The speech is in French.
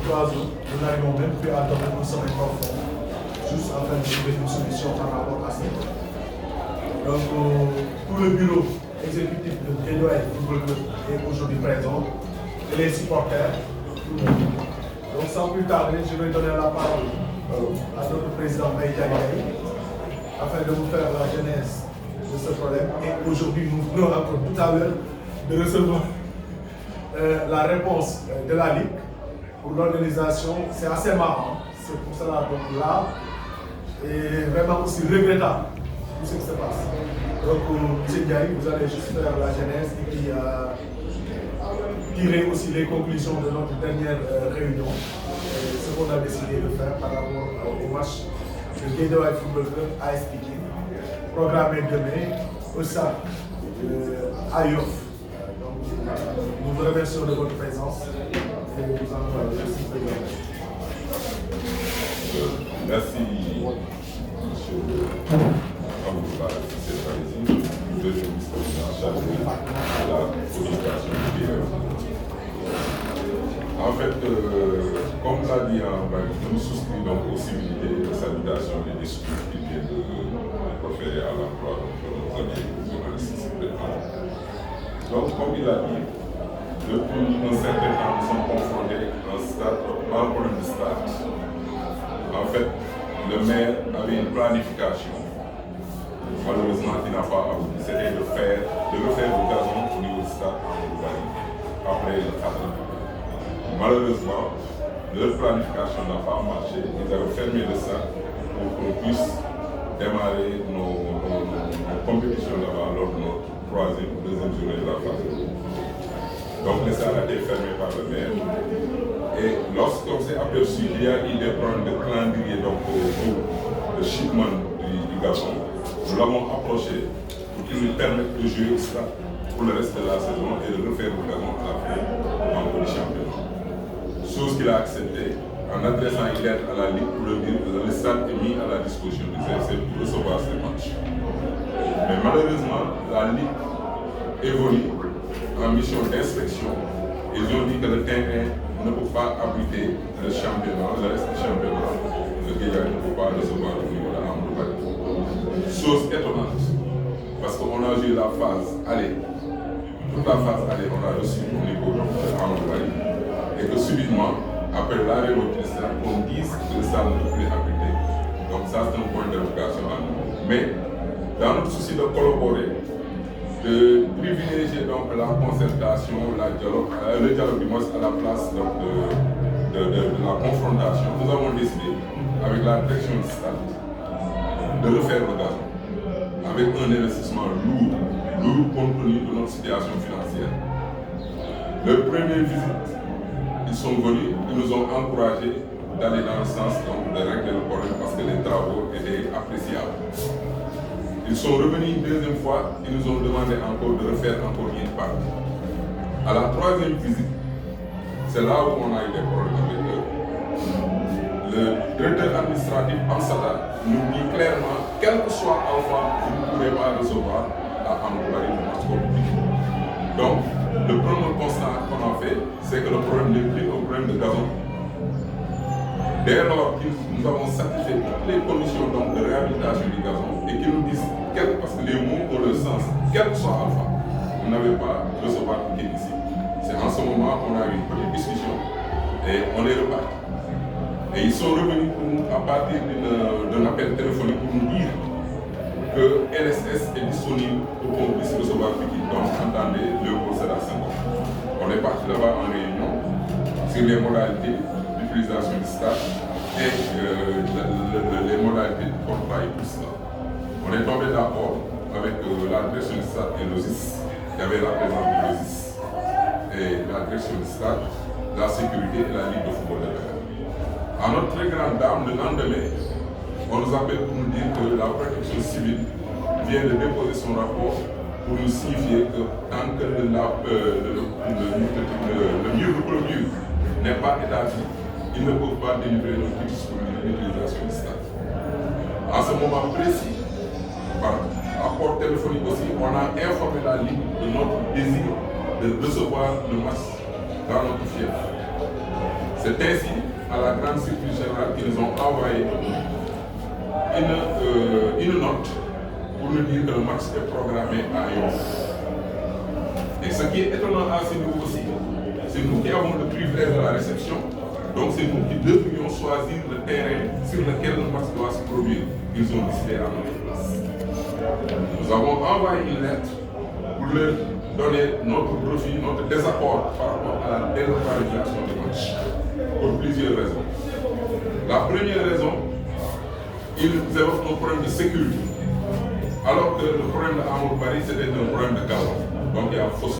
3 jours, nous n'arrivons même plus à donner un sommeil profond, juste afin de trouver une solution par rapport à ça. Donc, tout le bureau exécutif de Guédiawaye Football Club est aujourd'hui présent, et les supporters, tout le monde. Donc, sans plus tarder, je vais donner la parole à notre président Mbaye Diagne afin de vous faire la genèse de ce problème. Et aujourd'hui, nous venons encore tout à l'heure de recevoir la réponse de la Ligue pour l'organisation. C'est assez marrant, c'est pour cela donc là, et vraiment aussi regrettable tout ce qui se passe. Donc, M. Diaye, vous allez juste faire la genèse et puis tirer aussi les conclusions de notre dernière réunion, ce qu'on a décidé de faire par rapport au match de Guédiawaye Football Club à expliquer, programmé demain au stade à Yoff. Nous vous remercions de votre présence et nous vous en remercions. Merci, monsieur Amoura, deuxième vice-président en charge de la communication du PRO. En fait, comme l'a dit nous souscrivons donc aux civilités de salutation et des discours qui viennent de proférer à l'emploi de nos amis journalistes. Donc, comme il a dit, depuis un certain temps, nous sommes confrontés à un problème de stade. En fait, le maire avait une planification, malheureusement, qui n'a pas abouti. C'était de refaire le gazon au niveau du stade après le travail. Malheureusement, leur planification n'a pas marché. Ils avaient fermé le stade pour qu'on puisse démarrer nos compétitions là-bas lors de notre troisième ou deuxième journée de la phase. Donc le stade a été fermé par le maire. Et lorsqu'on s'est aperçu qu'il y a eu des problèmes de calendrier donc pour le shipment du gazon, nous l'avons approché pour qu'il nous permette de jouer au stade pour le reste de la saison et de refaire le gazon à la fin du championnat. Chose qu'il a acceptée en adressant une lettre à la Ligue pour le dire que le stade est mis à la disposition du CFC pour recevoir ces matchs. Mais malheureusement, la Ligue évolue en mission d'inspection. Ils ont dit que le terrain ne peut pas abriter le championnat, le reste du championnat. Le Guédiawaye ne peut pas recevoir au niveau de l'Amroubaye. Chose étonnante, parce qu'on a joué la phase aller. Toute la phase aller, on a reçu au niveau de l'Amroubaye. Et que subitement, après l'arrêt du stade, on dise que le stade ne peut plus abriter. Donc ça, c'est un point d'interrogation à nous. Mais, dans notre souci de collaborer, de privilégier donc la concertation, le dialogue du moins à la place donc, de la confrontation, nous avons décidé, avec la direction du stade, de refaire le gazon, avec un investissement lourd compte tenu de notre situation financière. Le premier visite, ils sont venus, ils nous ont encouragés d'aller dans le sens donc, de régler le problème parce que les travaux étaient appréciables. Ils sont revenus une deuxième fois, ils nous ont demandé encore de refaire encore une partie. À la troisième visite, c'est là où on a eu des problèmes avec eux. Le directeur administratif Ansada nous dit clairement, quel que soit Alpha, vous ne pourrez pas recevoir à Amroubaye le match politique. Donc, le premier constat qu'on a fait, c'est que le problème n'est plus un problème de gazon. Dès lors que nous avons satisfait toutes les conditions donc, de réhabilitation du gazon et qu'ils nous disent, parce que les mots ont le sens, quel que soit Alpha, vous n'avez pas à recevoir le ici. C'est en ce moment qu'on a eu une petite discussion et on est reparti. Et ils sont revenus pour nous, à partir d'un appel téléphonique pour nous dire que LSS est disponible pour qu'on puisse recevoir Fiki. Donc, entendez, Léopold Sédar Senghor. On est parti là-bas en réunion sur les modalités d'utilisation du stade et les modalités du contrat et tout cela. On est tombé d'accord avec la direction du stade et l'OSIS. Il y avait la présence de l'OSIS et la direction du stade, la sécurité et la Ligue de football de Dakar. À notre très grande dame, le lendemain, on nous appelle pour nous dire que la protection civile vient de déposer son rapport pour nous signifier que tant que le mur n'est pas établi, ils ne peuvent pas délivrer nos titres pour l'utilisation du stade. En ce moment précis, par rapport téléphonique aussi, on a informé la Ligue de notre désir de recevoir le match dans notre fief. C'est ainsi, à la grande surprise générale, qu'ils nous ont envoyé une note pour nous dire que le match est programmé à Lyon. Et ce qui est étonnant à ce niveau aussi, c'est nous qui avons le privilège de la réception, donc c'est nous qui devrions choisir le terrain sur lequel le match doit se produire. Ils ont décidé à notre place. Nous avons envoyé une lettre pour leur donner notre refus, notre désaccord par rapport à la délocalisation du match, pour plusieurs raisons. La première raison, ils évoquent un problème de sécurité, alors que le problème de Amadou Barry, c'était un problème de gazon. Donc il y a fausse